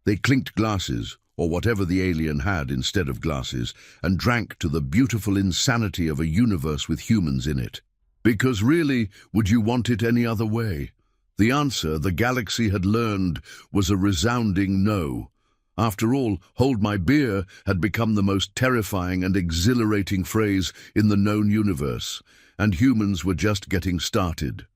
They clinked glasses, or whatever the alien had instead of glasses, and drank to the beautiful insanity of a universe with humans in it. Because really, would you want it any other way? The answer the galaxy had learned was a resounding no. After all, "hold my beer" had become the most terrifying and exhilarating phrase in the known universe, and humans were just getting started.